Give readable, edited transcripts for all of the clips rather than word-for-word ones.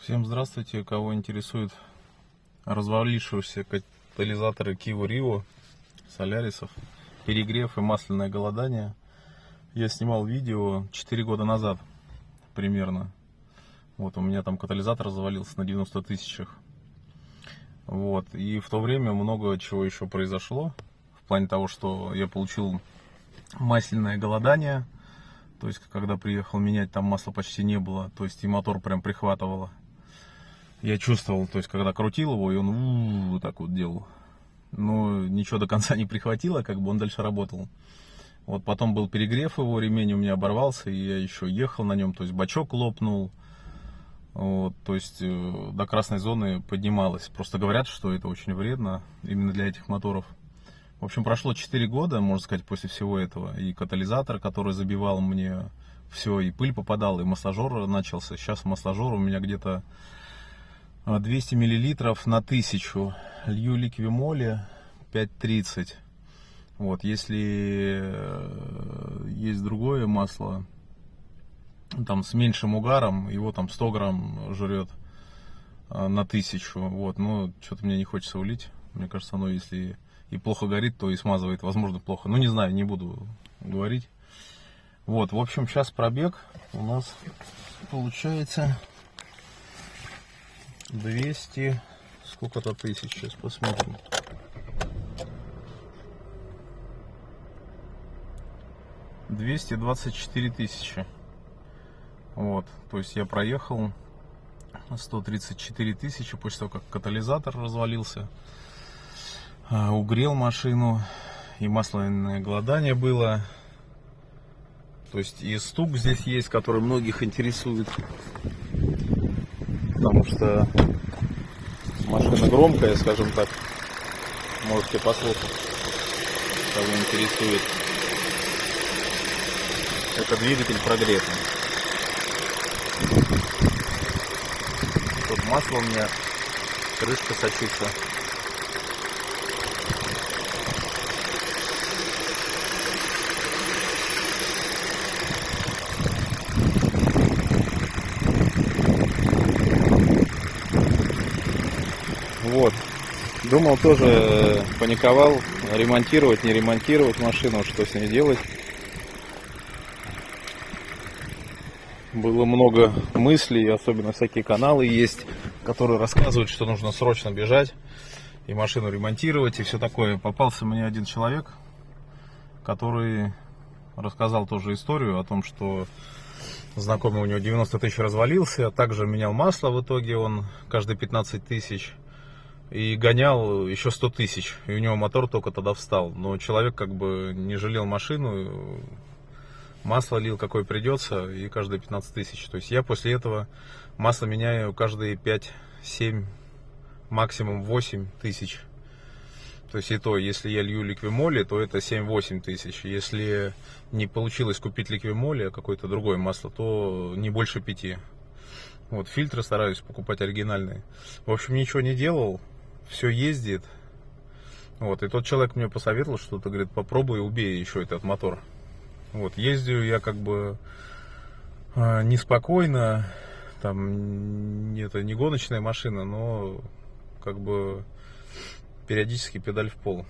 Всем здравствуйте, кого интересуют развалившиеся катализаторы Kia Rio, Солярисов, перегрев и масляное голодание. Я снимал видео 4 года назад примерно. Вот у меня там катализатор завалился на 90 тысячах. Вот, и в то время много чего еще произошло. В плане того, что я получил масляное голодание. То есть, когда приехал менять, там масла почти не было. То есть, и мотор прям прихватывало. Я чувствовал, то есть, когда крутил его, и он вот так вот делал. Но ничего до конца не прихватило, как бы он дальше работал. Вот потом был перегрев его, ремень у меня оборвался, и я еще ехал на нем, то есть бачок лопнул. Вот, то есть до красной зоны поднималось. Просто говорят, что это очень вредно именно для этих моторов. В общем, прошло 4 года, можно сказать, после всего этого. И катализатор, который забивал мне все, и пыль попадала, и масложор начался. Сейчас масложор у меня где-то 200 миллилитров на 1000. Лью ликвимоли 5,30. Вот, если есть другое масло, там с меньшим угаром, его там 100 грамм жрет на 1000. Вот, но что-то мне не хочется улить. Мне кажется, оно если и плохо горит, то и смазывает, возможно, плохо. Ну, не знаю, не буду говорить. Вот, в общем, сейчас пробег у нас получается 200, сколько-то тысяч, сейчас посмотрим. 224 тысячи. Вот, то есть я проехал 134 тысячи после того, как катализатор развалился, угрел машину, и масляное голодание было. То есть и стук здесь есть, который многих интересует, потому что машина громкая, скажем так. Можете послушать, кого интересует. Это двигатель прогретый. Тут масло у меня, крышка сочится. Вот. Думал, тоже паниковал, ремонтировать, не ремонтировать машину, что с ней делать. Было много мыслей, особенно всякие каналы есть, которые рассказывают, что нужно срочно бежать и машину ремонтировать, и все такое. Попался мне один человек, который рассказал тоже историю о том, что знакомый у него 90 тысяч развалился, а также менял масло в итоге он каждые 15 тысяч. И гонял еще 100 тысяч, и у него мотор только тогда встал. Но человек как бы не жалел машину, масло лил какое придется, и каждые 15 тысяч. То есть я после этого масло меняю каждые 5-7, максимум 8 тысяч. То есть и то, если я лью ликвимоли, то это 7-8 тысяч. Если не получилось купить ликвимоли, а какое-то другое масло, то не больше 5. Вот, фильтры стараюсь покупать оригинальные. В общем, ничего не делал. Все ездит. Вот, и тот человек мне посоветовал что-то, говорит, попробуй убей еще этот мотор. Вот, ездил я как бы неспокойно, там это не гоночная машина, но как бы периодически педаль в пол.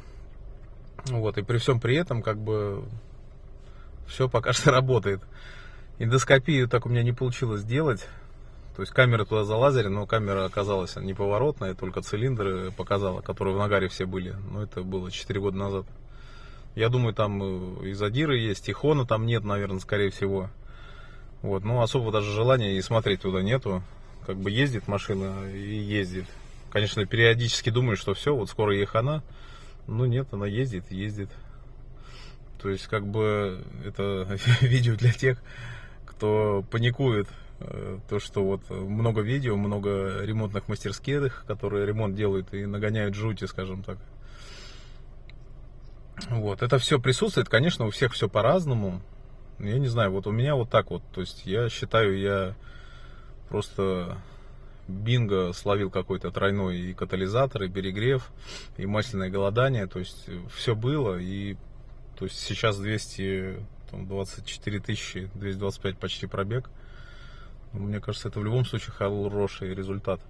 Вот, и при всем при этом как бы все пока что работает. Эндоскопию так у меня не получилось сделать. То есть камера туда залазили, но камера оказалась неповоротная, только цилиндры показала, которые в нагаре все были. Но это было 4 года назад. Я думаю, там и задиры есть, и хона там нет, наверное, скорее всего. Вот, но особо даже желания и смотреть туда нету. Как бы ездит машина и ездит. Конечно, периодически думаю, что все, вот скоро ей хана. Но нет, она ездит и ездит. То есть, как бы, это видео для тех, кто паникует. То, что вот много видео, много ремонтных мастерских, которые ремонт делают и нагоняют жути, скажем так. Вот, это все присутствует, конечно, у всех все по-разному. Я не знаю, вот у меня вот так вот. То есть я считаю, я просто бинго словил какой-то тройной и катализатор, и перегрев, и масляное голодание. То есть все было. И то есть сейчас 224 тысячи, 225 почти пробег. Мне кажется, это в любом случае хороший результат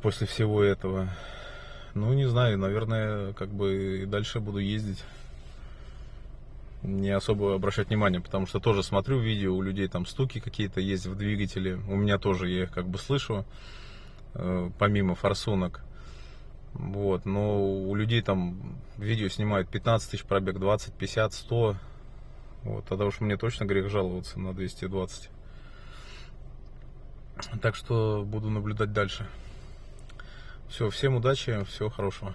после всего этого. Ну, не знаю, наверное, как бы и дальше буду ездить, не особо обращать внимание, потому что тоже смотрю видео, у людей там стуки какие-то есть в двигателе, у меня тоже, я их как бы слышу, помимо форсунок. Вот, но у людей там видео снимают 15 тысяч пробег, 20, 50, 100. Вот, тогда уж мне точно грех жаловаться на 220. Так что буду наблюдать дальше. Все, всем удачи, всего хорошего.